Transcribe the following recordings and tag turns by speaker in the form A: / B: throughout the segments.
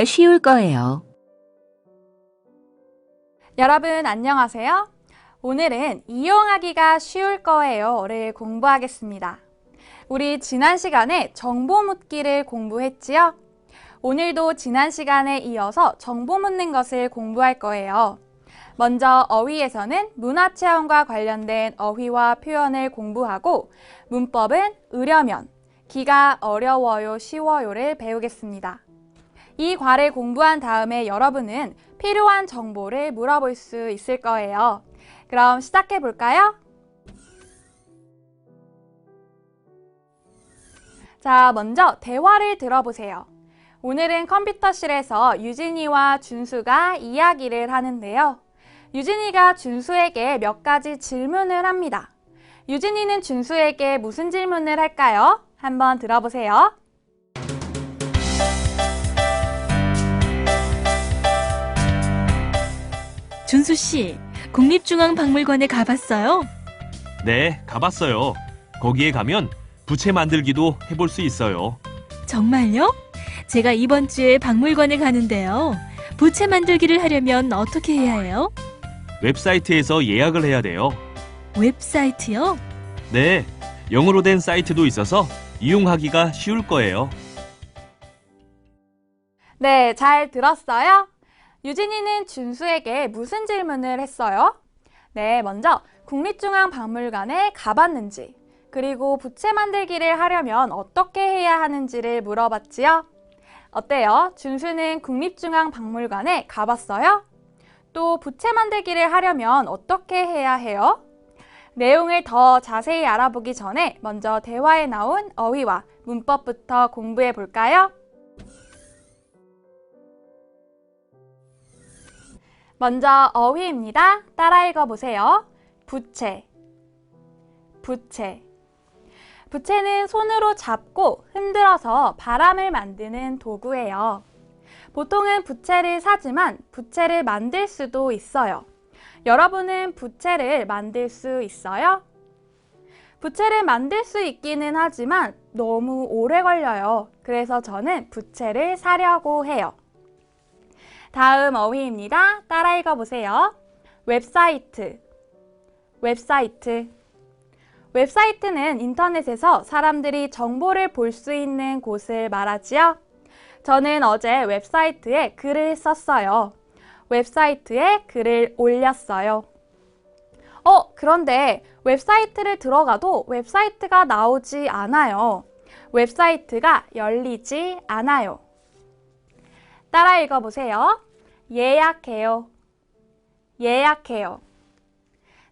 A: 쉬울 거예요.
B: 여러분 안녕하세요. 오늘은 이용하기가 쉬울 거예요를 공부하겠습니다. 우리 지난 시간에 정보 묻기를 공부했지요? 오늘도 지난 시간에 이어서 정보 묻는 것을 공부할 거예요. 먼저 어휘에서는 문화체험과 관련된 어휘와 표현을 공부하고 문법은 으려면, 기가 어려워요, 쉬워요를 배우겠습니다. 이 과를 공부한 다음에 여러분은 필요한 정보를 물어볼 수 있을 거예요. 그럼 시작해 볼까요? 자, 먼저 대화를 들어보세요. 오늘은 컴퓨터실에서 유진이와 준수가 이야기를 하는데요. 유진이가 준수에게 몇 가지 질문을 합니다. 유진이는 준수에게 무슨 질문을 할까요? 한번 들어보세요.
A: 준수 씨, 국립중앙박물관에 가봤어요?
C: 네, 가봤어요. 거기에 가면 부채 만들기도 해볼 수 있어요.
A: 정말요? 제가 이번 주에 박물관에 가는데요. 부채 만들기를 하려면 어떻게 해야 해요?
C: 웹사이트에서 예약을 해야 돼요.
A: 웹사이트요?
C: 네, 영어로 된 사이트도 있어서 이용하기가 쉬울 거예요.
B: 네, 잘 들었어요? 유진이는 준수에게 무슨 질문을 했어요? 네, 먼저 국립중앙박물관에 가봤는지, 그리고 부채 만들기를 하려면 어떻게 해야 하는지를 물어봤지요? 어때요? 준수는 국립중앙박물관에 가봤어요? 또 부채 만들기를 하려면 어떻게 해야 해요? 내용을 더 자세히 알아보기 전에 먼저 대화에 나온 어휘와 문법부터 공부해 볼까요? 먼저 어휘입니다. 따라 읽어보세요. 부채, 부채. 부채는 손으로 잡고 흔들어서 바람을 만드는 도구예요. 보통은 부채를 사지만 부채를 만들 수도 있어요. 여러분은 부채를 만들 수 있어요? 부채를 만들 수 있기는 하지만 너무 오래 걸려요. 그래서 저는 부채를 사려고 해요. 다음 어휘입니다. 따라 읽어보세요. 웹사이트, 웹사이트. 웹사이트는 인터넷에서 사람들이 정보를 볼 수 있는 곳을 말하지요. 저는 어제 웹사이트에 글을 썼어요. 웹사이트에 글을 올렸어요. 그런데 웹사이트를 들어가도 웹사이트가 나오지 않아요. 웹사이트가 열리지 않아요. 따라 읽어보세요. 예약해요, 예약해요.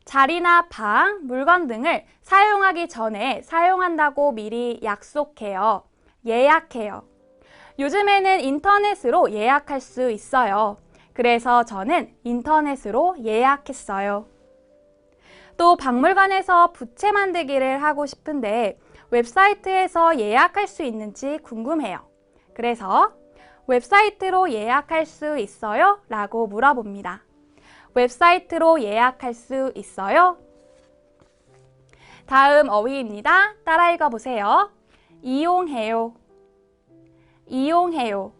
B: 자리나 방, 물건 등을 사용하기 전에 사용한다고 미리 약속해요. 예약해요. 요즘에는 인터넷으로 예약할 수 있어요. 그래서 저는 인터넷으로 예약했어요. 또 박물관에서 부채 만들기를 하고 싶은데 웹사이트에서 예약할 수 있는지 궁금해요. 그래서 웹사이트로 예약할 수 있어요? 라고 물어봅니다. 웹사이트로 예약할 수 있어요? 다음 어휘입니다. 따라 읽어보세요. 이용해요, 이용해요.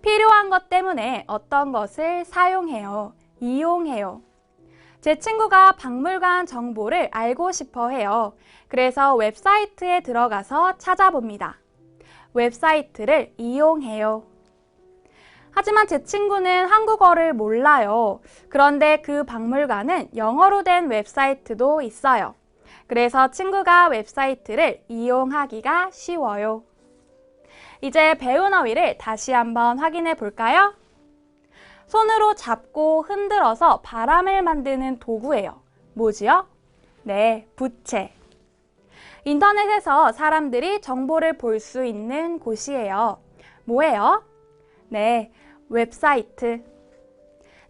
B: 필요한 것 때문에 어떤 것을 사용해요, 이용해요. 제 친구가 박물관 정보를 알고 싶어 해요. 그래서 웹사이트에 들어가서 찾아봅니다. 웹사이트를 이용해요. 하지만 제 친구는 한국어를 몰라요. 그런데 그 박물관은 영어로 된 웹사이트도 있어요. 그래서 친구가 웹사이트를 이용하기가 쉬워요. 이제 배운 어휘를 다시 한번 확인해 볼까요? 손으로 잡고 흔들어서 바람을 만드는 도구예요. 뭐지요? 네, 부채. 인터넷에서 사람들이 정보를 볼 수 있는 곳이에요. 뭐예요? 네, 웹사이트.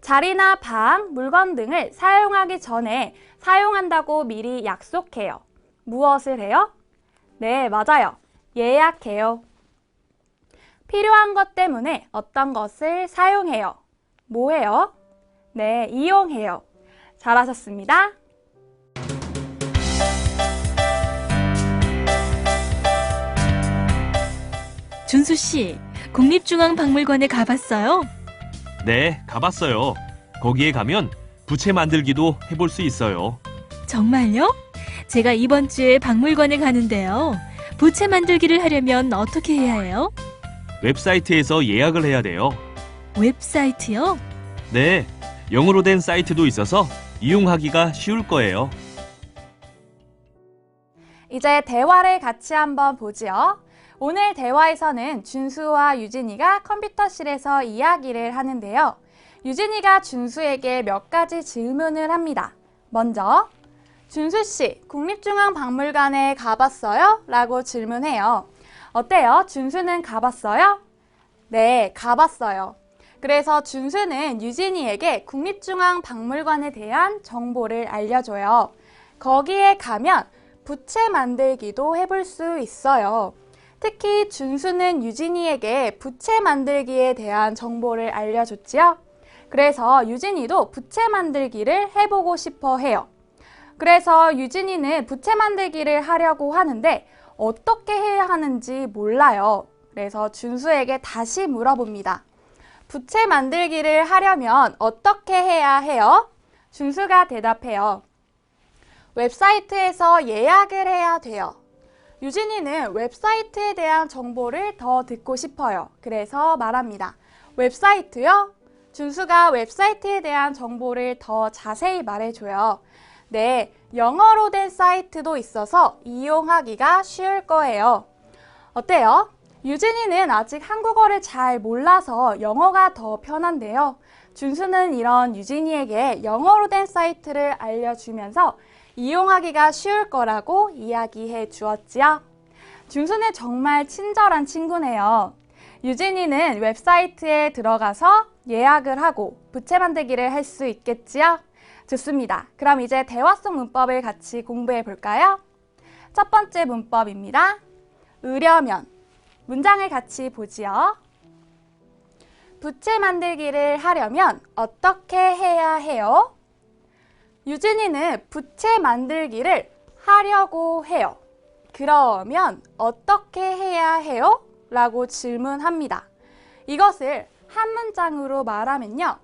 B: 자리나 방, 물건 등을 사용하기 전에 사용한다고 미리 약속해요. 무엇을 해요? 네, 맞아요. 예약해요. 필요한 것 때문에 어떤 것을 사용해요. 뭐해요? 네, 이용해요. 잘하셨습니다.
A: 준수 씨, 국립중앙박물관에 가봤어요?
C: 네, 가봤어요. 거기에 가면 부채 만들기도 해볼 수 있어요.
A: 정말요? 제가 이번 주에 박물관에 가는데요. 부채 만들기를 하려면 어떻게 해야 해요?
C: 웹사이트에서 예약을 해야 돼요.
A: 웹사이트요?
C: 네, 영어로 된 사이트도 있어서 이용하기가 쉬울 거예요.
B: 이제 대화를 같이 한번 보지요. 오늘 대화에서는 준수와 유진이가 컴퓨터실에서 이야기를 하는데요. 유진이가 준수에게 몇 가지 질문을 합니다. 먼저, 준수 씨, 국립중앙박물관에 가봤어요? 라고 질문해요. 어때요? 준수는 가봤어요? 네, 가봤어요. 그래서 준수는 유진이에게 국립중앙박물관에 대한 정보를 알려줘요. 거기에 가면 부채 만들기도 해볼 수 있어요. 특히 준수는 유진이에게 부채 만들기에 대한 정보를 알려줬지요. 그래서 유진이도 부채 만들기를 해보고 싶어 해요. 그래서 유진이는 부채 만들기를 하려고 하는데 어떻게 해야 하는지 몰라요. 그래서 준수에게 다시 물어봅니다. 부채 만들기를 하려면 어떻게 해야 해요? 준수가 대답해요. 웹사이트에서 예약을 해야 돼요. 유진이는 웹사이트에 대한 정보를 더 듣고 싶어요. 그래서 말합니다. 웹사이트요? 준수가 웹사이트에 대한 정보를 더 자세히 말해줘요. 네, 영어로 된 사이트도 있어서 이용하기가 쉬울 거예요. 어때요? 유진이는 아직 한국어를 잘 몰라서 영어가 더 편한데요. 준수는 이런 유진이에게 영어로 된 사이트를 알려주면서 이용하기가 쉬울 거라고 이야기해 주었지요. 준수는 정말 친절한 친구네요. 유진이는 웹사이트에 들어가서 예약을 하고 부채 만들기를 할 수 있겠지요? 좋습니다. 그럼 이제 대화 속 문법을 같이 공부해 볼까요? 첫 번째 문법입니다. 으려면. 문장을 같이 보지요. 부채 만들기를 하려면 어떻게 해야 해요? 유진이는 부채 만들기를 하려고 해요. 그러면 어떻게 해야 해요? 라고 질문합니다. 이것을 한 문장으로 말하면요.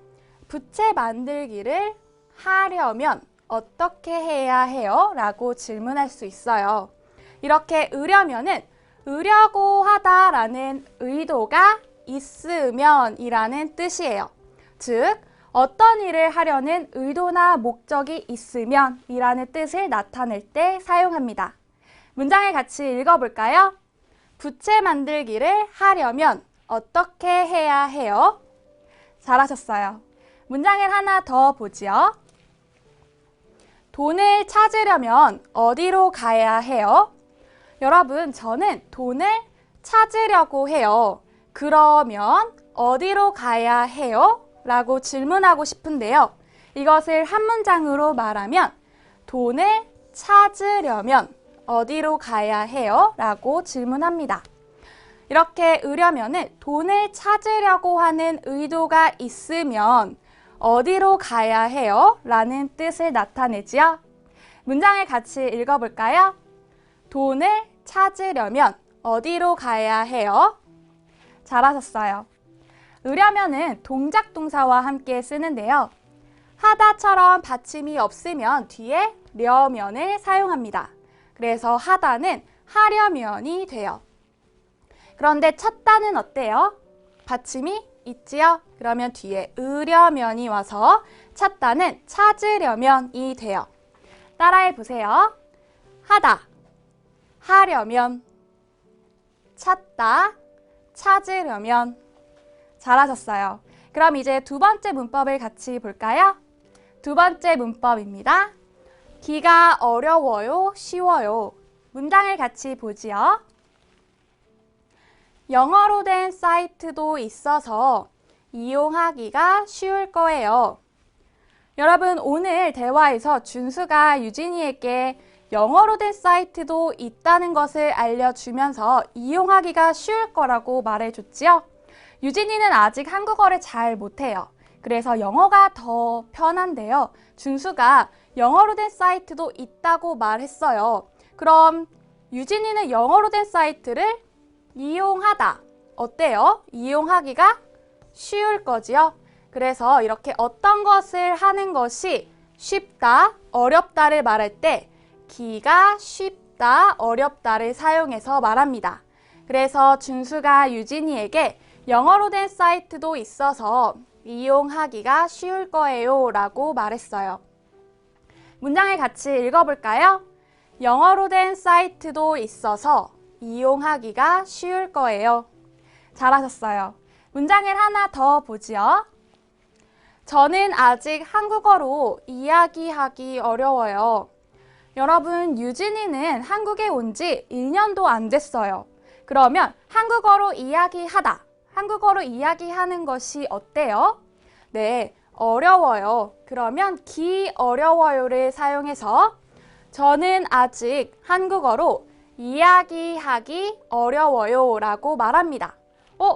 B: 부채 만들기를 하려면 어떻게 해야 해요? 라고 질문할 수 있어요. 이렇게 으려면은 으려고 하다라는 의도가 있으면 이라는 뜻이에요. 즉, 어떤 일을 하려는 의도나 목적이 있으면 이라는 뜻을 나타낼 때 사용합니다. 문장을 같이 읽어볼까요? 부채 만들기를 하려면 어떻게 해야 해요? 잘하셨어요. 문장을 하나 더 보지요. 돈을 찾으려면 어디로 가야 해요? 여러분, 저는 돈을 찾으려고 해요. 그러면 어디로 가야 해요? 라고 질문하고 싶은데요. 이것을 한 문장으로 말하면 돈을 찾으려면 어디로 가야 해요? 라고 질문합니다. 이렇게 으려면은 돈을 찾으려고 하는 의도가 있으면 어디로 가야 해요? 라는 뜻을 나타내지요. 문장을 같이 읽어볼까요? 돈을 찾으려면 어디로 가야 해요? 잘하셨어요. 으려면은 동작 동사와 함께 쓰는데요. 하다처럼 받침이 없으면 뒤에 려면을 사용합니다. 그래서 하다는 하려면이 돼요. 그런데 찾다는 어때요? 받침이 있지요? 그러면 뒤에 으려면이 와서 찾다는 찾으려면이 돼요. 따라해 보세요. 하다, 하려면, 찾다, 찾으려면. 잘하셨어요. 그럼 이제 두 번째 문법을 같이 볼까요? 두 번째 문법입니다. 기가 어려워요, 쉬워요. 문장을 같이 보지요. 영어로 된 사이트도 있어서 이용하기가 쉬울 거예요. 여러분, 오늘 대화에서 준수가 유진이에게 영어로 된 사이트도 있다는 것을 알려주면서 이용하기가 쉬울 거라고 말해줬지요. 유진이는 아직 한국어를 잘 못해요. 그래서 영어가 더 편한데요. 준수가 영어로 된 사이트도 있다고 말했어요. 그럼 유진이는 영어로 된 사이트를 이용하다 어때요? 이용하기가 쉬울 거지요? 그래서 이렇게 어떤 것을 하는 것이 쉽다, 어렵다를 말할 때 기가 쉽다, 어렵다를 사용해서 말합니다. 그래서 준수가 유진이에게 영어로 된 사이트도 있어서 이용하기가 쉬울 거예요 라고 말했어요. 문장을 같이 읽어볼까요? 영어로 된 사이트도 있어서 이용하기가 쉬울 거예요. 잘하셨어요. 문장을 하나 더 보지요. 저는 아직 한국어로 이야기하기 어려워요. 여러분, 유진이는 한국에 온 지 1년도 안 됐어요. 그러면 한국어로 이야기하다, 한국어로 이야기하는 것이 어때요? 네, 어려워요. 그러면 어려워요를 사용해서 저는 아직 한국어로 이야기하기 어려워요 라고 말합니다.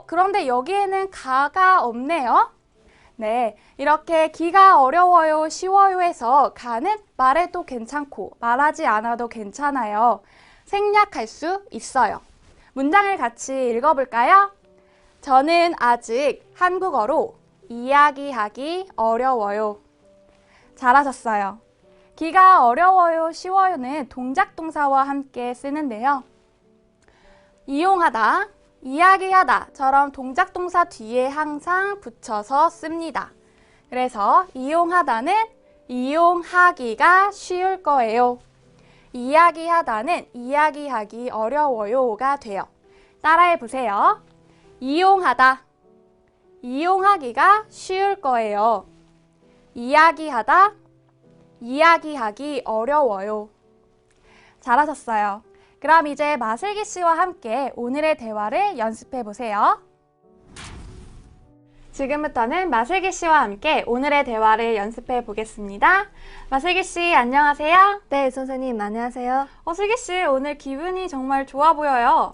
B: 그런데 여기에는 가가 없네요. 네, 이렇게 기가 어려워요, 쉬워요 해서 가는 말해도 괜찮고 말하지 않아도 괜찮아요. 생략할 수 있어요. 문장을 같이 읽어볼까요? 저는 아직 한국어로 이야기하기 어려워요. 잘하셨어요. 기가 어려워요, 쉬워요는 동작 동사와 함께 쓰는데요. 이용하다, 이야기하다처럼 동작 동사 뒤에 항상 붙여서 씁니다. 그래서 이용하다는 이용하기가 쉬울 거예요. 이야기하다는 이야기하기 어려워요가 돼요. 따라해 보세요. 이용하다, 이용하기가 쉬울 거예요. 이야기하다, 이야기하기 어려워요. 잘하셨어요. 그럼 이제 마슬기 씨와 함께 오늘의 대화를 연습해 보세요. 지금부터는 마슬기 씨와 함께 오늘의 대화를 연습해 보겠습니다. 마슬기 씨, 안녕하세요.
D: 네, 선생님, 안녕하세요.
B: 슬기 씨, 오늘 기분이 정말 좋아 보여요.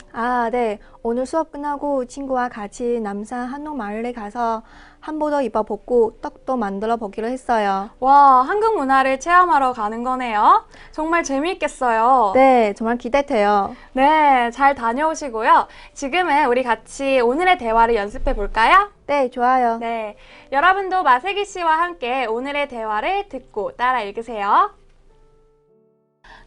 D: 네. 오늘 수업 끝나고 친구와 같이 남산 한옥마을에 가서 한복도 입어보고 떡도 만들어 보기로 했어요.
B: 와, 한국 문화를 체험하러 가는 거네요. 정말 재미있겠어요.
D: 네, 정말 기대돼요.
B: 네, 잘 다녀오시고요. 지금은 우리 같이 오늘의 대화를 연습해 볼까요?
D: 네, 좋아요.
B: 네, 여러분도 마슬기 씨와 함께 오늘의 대화를 듣고 따라 읽으세요.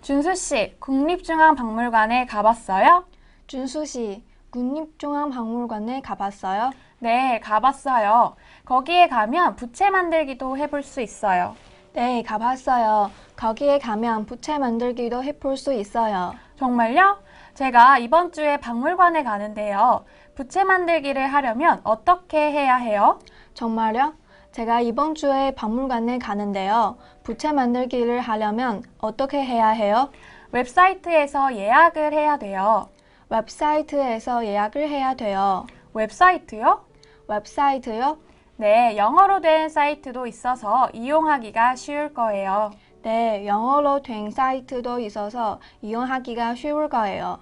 B: 준수 씨, 국립중앙박물관에 가봤어요?
D: 준수 씨, 국립중앙박물관에 가봤어요?
B: 네, 가봤어요. 거기에 가면 부채 만들기도 해볼 수 있어요.
D: 네, 가봤어요. 거기에 가면 부채 만들기도 해볼 수 있어요.
B: 정말요? 제가 이번 주에 박물관에 가는데요. 부채 만들기를 하려면 어떻게 해야 해요?
D: 정말요? 제가 이번 주에 박물관에 가는데요. 부채 만들기를 하려면 어떻게 해야 해요?
B: 웹사이트에서 예약을 해야 돼요.
D: 웹사이트에서 예약을 해야 돼요.
B: 웹사이트요?
D: 웹사이트요?
B: 네, 영어로 된 사이트도 있어서 이용하기가 쉬울 거예요.
D: 네, 영어로 된 사이트도 있어서 이용하기가 쉬울 거예요.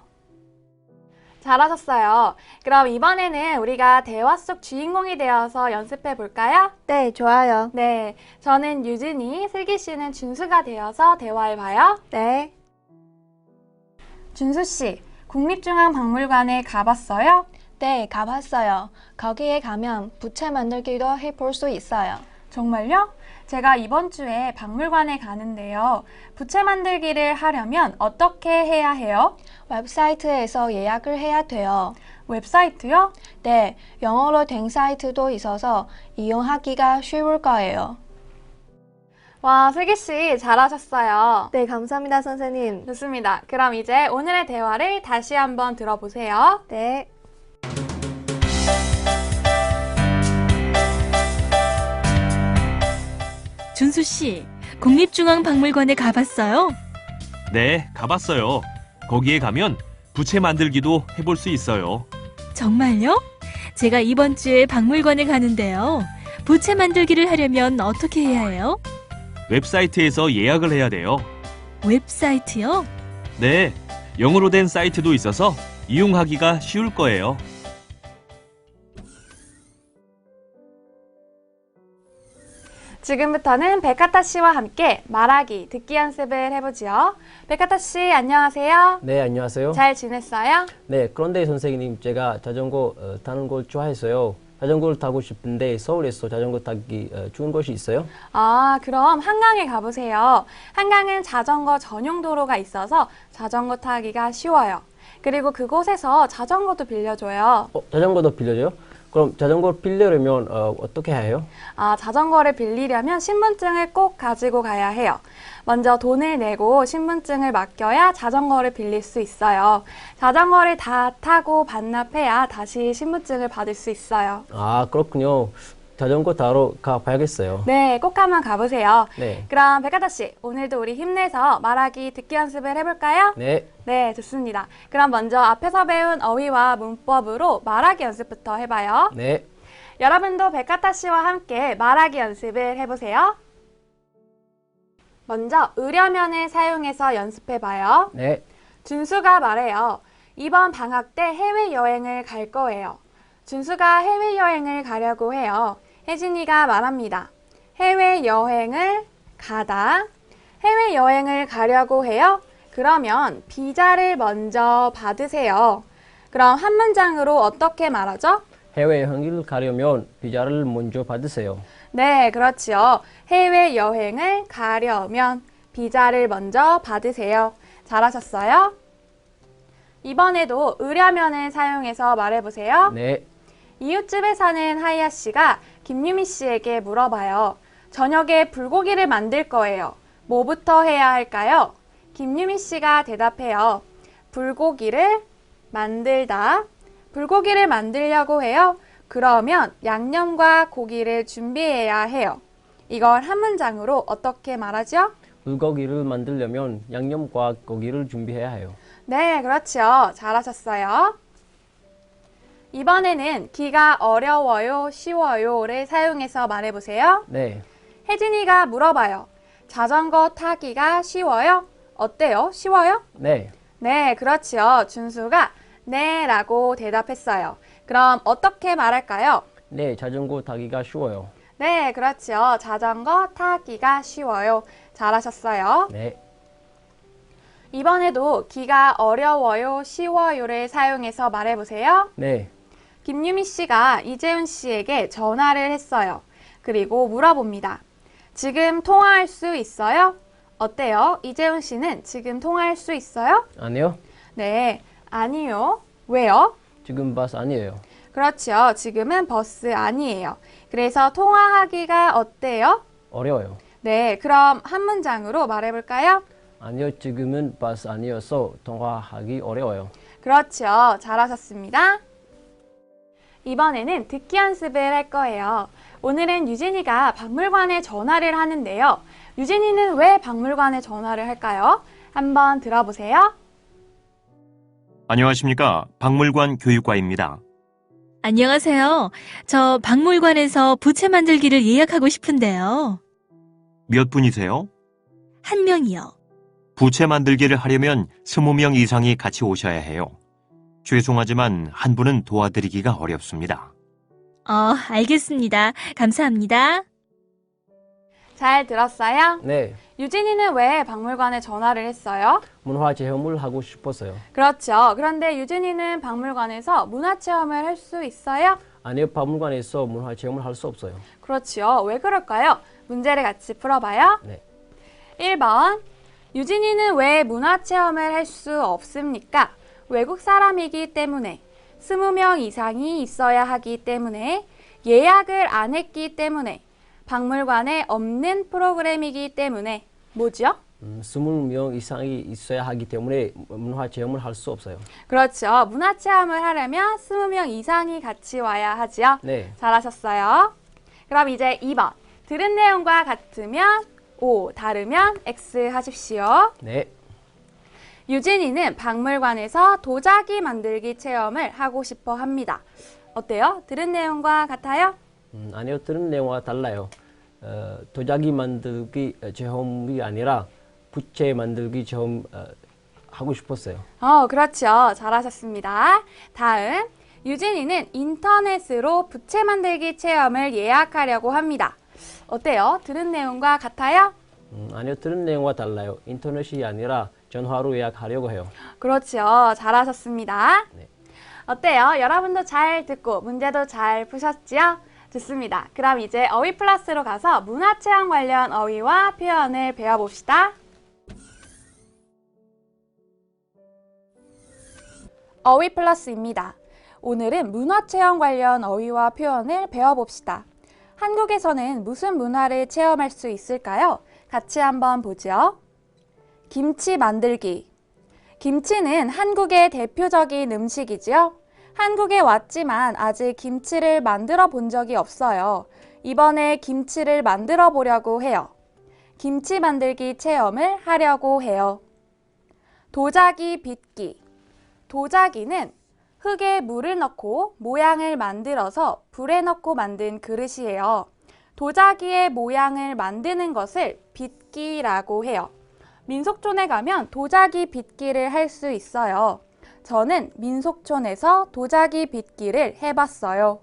B: 잘하셨어요. 그럼 이번에는 우리가 대화 속 주인공이 되어서 연습해 볼까요?
D: 네, 좋아요.
B: 네, 저는 유진이, 슬기 씨는 준수가 되어서 대화해 봐요.
D: 네.
B: 준수 씨, 국립중앙박물관에 가봤어요?
D: 네, 가봤어요. 거기에 가면 부채 만들기도 해볼 수 있어요.
B: 정말요? 제가 이번 주에 박물관에 가는데요. 부채 만들기를 하려면 어떻게 해야 해요?
D: 웹사이트에서 예약을 해야 돼요.
B: 웹사이트요?
D: 네, 영어로 된 사이트도 있어서 이용하기가 쉬울 거예요.
B: 와, 슬기 씨 잘하셨어요.
D: 네, 감사합니다, 선생님.
B: 좋습니다. 그럼 이제 오늘의 대화를 다시 한번 들어보세요.
D: 네.
A: 준수 씨, 국립중앙박물관에 가봤어요?
C: 네, 가봤어요. 거기에 가면 부채 만들기도 해볼 수 있어요.
A: 정말요? 제가 이번 주에 박물관에 가는데요. 부채 만들기를 하려면 어떻게 해야 해요?
C: 웹사이트에서 예약을 해야 돼요.
A: 웹사이트요?
C: 네, 영어로 된 사이트도 있어서 이용하기가 쉬울 거예요.
B: 지금부터는 백하타 씨와 함께 말하기, 듣기 연습을 해보지요. 백하타 씨, 안녕하세요.
E: 네, 안녕하세요.
B: 잘 지냈어요?
E: 네, 그런데 선생님, 제가 자전거 타는 걸 좋아해서요. 자전거를 타고 싶은데 서울에서 자전거 타기 좋은 곳이 있어요?
B: 아, 그럼 한강에 가보세요. 한강은 자전거 전용 도로가 있어서 자전거 타기가 쉬워요. 그리고 그곳에서 자전거도 빌려줘요.
E: 자전거도 빌려줘요? 그럼 자전거를 빌려려면 어떻게 해요?
B: 아, 자전거를 빌리려면 신분증을 꼭 가지고 가야 해요. 먼저 돈을 내고 신분증을 맡겨야 자전거를 빌릴 수 있어요. 자전거를 다 타고 반납해야 다시 신분증을 받을 수 있어요.
E: 아, 그렇군요. 자전거 타러 가봐야겠어요.
B: 네, 꼭 한번 가보세요.
E: 네.
B: 그럼 백하타 씨, 오늘도 우리 힘내서 말하기, 듣기 연습을 해볼까요?
E: 네.
B: 네, 좋습니다. 그럼 먼저 앞에서 배운 어휘와 문법으로 말하기 연습부터 해봐요.
E: 네.
B: 여러분도 백하타 씨와 함께 말하기 연습을 해보세요. 먼저 의려면을 사용해서 연습해봐요.
E: 네.
B: 준수가 말해요. 이번 방학 때 해외여행을 갈 거예요. 준수가 해외여행을 가려고 해요. 혜진이가 말합니다. 해외여행을 가다. 해외여행을 가려고 해요. 그러면 비자를 먼저 받으세요. 그럼 한 문장으로 어떻게 말하죠?
E: 해외여행을 가려면 비자를 먼저 받으세요.
B: 네, 그렇지요. 해외여행을 가려면 비자를 먼저 받으세요. 잘하셨어요? 이번에도 의려면을 사용해서 말해보세요.
E: 네.
B: 이웃집에 사는 하이아 씨가 김유미 씨에게 물어봐요. 저녁에 불고기를 만들 거예요. 뭐부터 해야 할까요? 김유미 씨가 대답해요. 불고기를 만들다. 불고기를 만들려고 해요. 그러면 양념과 고기를 준비해야 해요. 이걸 한 문장으로 어떻게 말하죠?
E: 불고기를 만들려면 양념과 고기를 준비해야 해요.
B: 네, 그렇죠. 잘하셨어요. 이번에는 기가 어려워요, 쉬워요를 사용해서 말해보세요.
E: 네.
B: 혜진이가 물어봐요. 자전거 타기가 쉬워요? 어때요? 쉬워요?
E: 네.
B: 네, 그렇지요. 준수가 네 라고 대답했어요. 그럼 어떻게 말할까요?
E: 네, 자전거 타기가 쉬워요.
B: 네, 그렇지요. 자전거 타기가 쉬워요. 잘하셨어요.
E: 네.
B: 이번에도 기가 어려워요, 쉬워요를 사용해서 말해보세요.
E: 네.
B: 김유미 씨가 이재훈 씨에게 전화를 했어요. 그리고 물어봅니다. 지금 통화할 수 있어요? 어때요? 이재훈 씨는 지금 통화할 수 있어요?
E: 아니요.
B: 네, 아니요. 왜요?
E: 지금 버스 아니에요.
B: 그렇죠. 지금은 버스 아니에요. 그래서 통화하기가 어때요?
E: 어려워요.
B: 네, 그럼 한 문장으로 말해볼까요?
E: 아니요, 지금은 버스 아니어서 통화하기 어려워요.
B: 그렇죠. 잘하셨습니다. 이번에는 듣기 연습을 할 거예요. 오늘은 유진이가 박물관에 전화를 하는데요. 유진이는 왜 박물관에 전화를 할까요? 한번 들어보세요.
C: 안녕하십니까. 박물관 교육과입니다.
A: 안녕하세요. 저 박물관에서 부채 만들기를 예약하고 싶은데요.
C: 몇 분이세요?
A: 한 명이요.
C: 부채 만들기를 하려면 20명 이상이 같이 오셔야 해요. 죄송하지만 한 분은 도와드리기가 어렵습니다.
A: 알겠습니다. 감사합니다.
B: 잘 들었어요?
E: 네.
B: 유진이는 왜 박물관에 전화를 했어요?
E: 문화체험을 하고 싶었어요.
B: 그렇죠. 그런데 유진이는 박물관에서 문화체험을 할 수 있어요?
E: 아니요, 박물관에서 문화체험을 할 수 없어요.
B: 그렇지요. 왜 그럴까요? 문제를 같이 풀어봐요.
E: 네.
B: 1번. 유진이는 왜 문화체험을 할 수 없습니까? 외국 사람이기 때문에, 20명 이상이 있어야 하기 때문에, 예약을 안 했기 때문에, 박물관에 없는 프로그램이기 때문에, 뭐죠?
E: 20명 이상이 있어야 하기 때문에 문화체험을 할 수 없어요.
B: 그렇죠. 문화체험을 하려면 20명 이상이 같이 와야 하지요.
E: 네.
B: 잘하셨어요. 그럼 이제 2번. 들은 내용과 같으면 O, 다르면 X 하십시오.
E: 네.
B: 유진이는 박물관에서 도자기 만들기 체험을 하고 싶어 합니다. 어때요? 들은 내용과 같아요?
E: 아니요, 들은 내용과 달라요. 도자기 만들기 체험이 아니라 부채 만들기 체험 하고 싶었어요.
B: 그렇죠. 잘하셨습니다. 다음, 유진이는 인터넷으로 부채 만들기 체험을 예약하려고 합니다. 어때요? 들은 내용과 같아요?
E: 아니요, 들은 내용과 달라요. 인터넷이 아니라 전화로 예약하려고 해요.
B: 그렇지요. 잘하셨습니다.
E: 네.
B: 어때요? 여러분도 잘 듣고 문제도 잘 푸셨지요? 좋습니다. 그럼 이제 어휘 플러스로 가서 문화체험 관련 어휘와 표현을 배워봅시다. 어휘 플러스입니다. 오늘은 문화체험 관련 어휘와 표현을 배워봅시다. 한국에서는 무슨 문화를 체험할 수 있을까요? 같이 한번 보죠. 김치 만들기. 김치는 한국의 대표적인 음식이지요. 한국에 왔지만 아직 김치를 만들어 본 적이 없어요. 이번에 김치를 만들어 보려고 해요. 김치 만들기 체험을 하려고 해요. 도자기 빚기. 도자기는 흙에 물을 넣고 모양을 만들어서 불에 넣고 만든 그릇이에요. 도자기의 모양을 만드는 것을 빚기라고 해요. 민속촌에 가면 도자기 빚기를 할 수 있어요. 저는 민속촌에서 도자기 빚기를 해봤어요.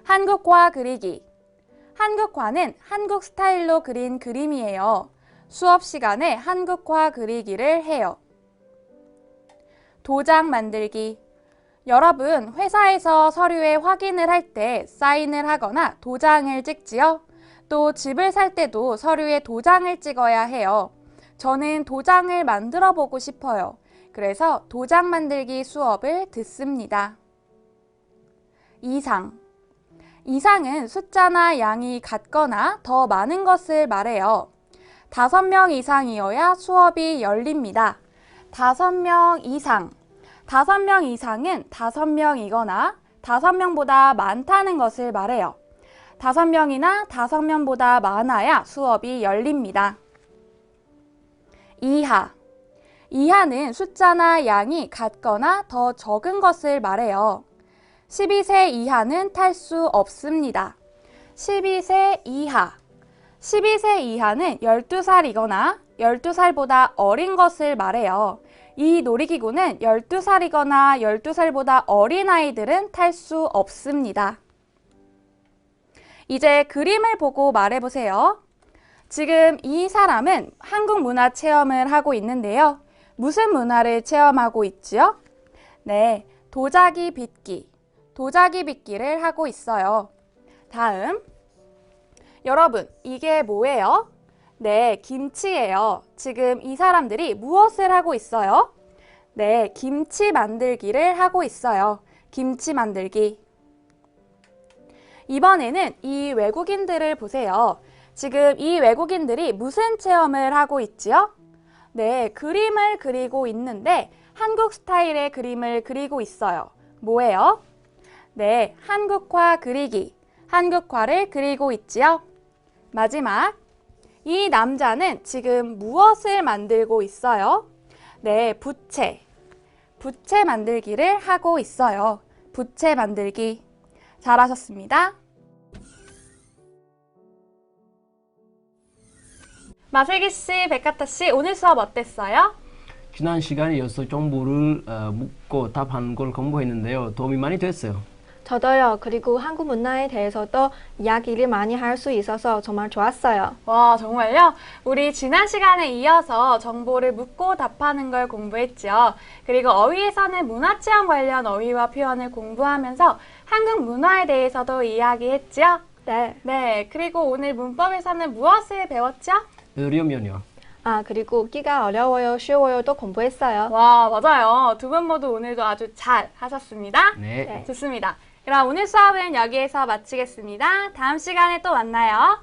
B: 한국화 그리기. 한국화는 한국 스타일로 그린 그림이에요. 수업 시간에 한국화 그리기를 해요. 도장 만들기. 여러분, 회사에서 서류에 확인을 할 때 사인을 하거나 도장을 찍지요? 또 집을 살 때도 서류에 도장을 찍어야 해요. 저는 도장을 만들어 보고 싶어요. 그래서 도장 만들기 수업을 듣습니다. 이상. 이상은 숫자나 양이 같거나 더 많은 것을 말해요. 5명 이상이어야 수업이 열립니다. 5명 이상. 5명 이상은 5명이거나 5명보다 많다는 것을 말해요. 5명이나 5명보다 많아야 수업이 열립니다. 이하. 이하는 숫자나 양이 같거나 더 적은 것을 말해요. 12세 이하는 탈 수 없습니다. 12세 이하. 12세 이하는 12살이거나 12살보다 어린 것을 말해요. 이 놀이기구는 12살이거나 12살보다 어린 아이들은 탈 수 없습니다. 이제 그림을 보고 말해보세요. 지금 이 사람은 한국 문화 체험을 하고 있는데요. 무슨 문화를 체험하고 있지요? 네, 도자기 빚기. 도자기 빚기를 하고 있어요. 다음. 여러분, 이게 뭐예요? 네, 김치예요. 지금 이 사람들이 무엇을 하고 있어요? 네, 김치 만들기를 하고 있어요. 김치 만들기. 이번에는 이 외국인들을 보세요. 지금 이 외국인들이 무슨 체험을 하고 있지요? 네, 그림을 그리고 있는데 한국 스타일의 그림을 그리고 있어요. 뭐예요? 네, 한국화 그리기. 한국화를 그리고 있지요. 마지막. 이 남자는 지금 무엇을 만들고 있어요? 네, 부채. 부채 만들기를 하고 있어요. 부채 만들기. 잘하셨습니다. 마슬기 씨, 백가타 씨, 오늘 수업 어땠어요?
E: 지난 시간에 여섯 정보를 묻고 답한 걸 공부했는데요. 도움이 많이 됐어요.
D: 저도요. 그리고 한국 문화에 대해서도 이야기를 많이 할 수 있어서 정말 좋았어요.
B: 와, 정말요? 우리 지난 시간에 이어서 정보를 묻고 답하는 걸 공부했죠. 그리고 어휘에서는 문화체험 관련 어휘와 표현을 공부하면서 한국 문화에 대해서도 이야기했죠.
D: 네.
B: 네, 그리고 오늘 문법에서는 무엇을 배웠죠?
E: 어려면요.
D: 그리고 끼가 어려워요, 쉬워요도 공부했어요.
B: 와, 맞아요. 두 분 모두 오늘도 아주 잘 하셨습니다.
E: 네.
D: 네.
B: 좋습니다. 그럼 오늘 수업은 여기에서 마치겠습니다. 다음 시간에 또 만나요.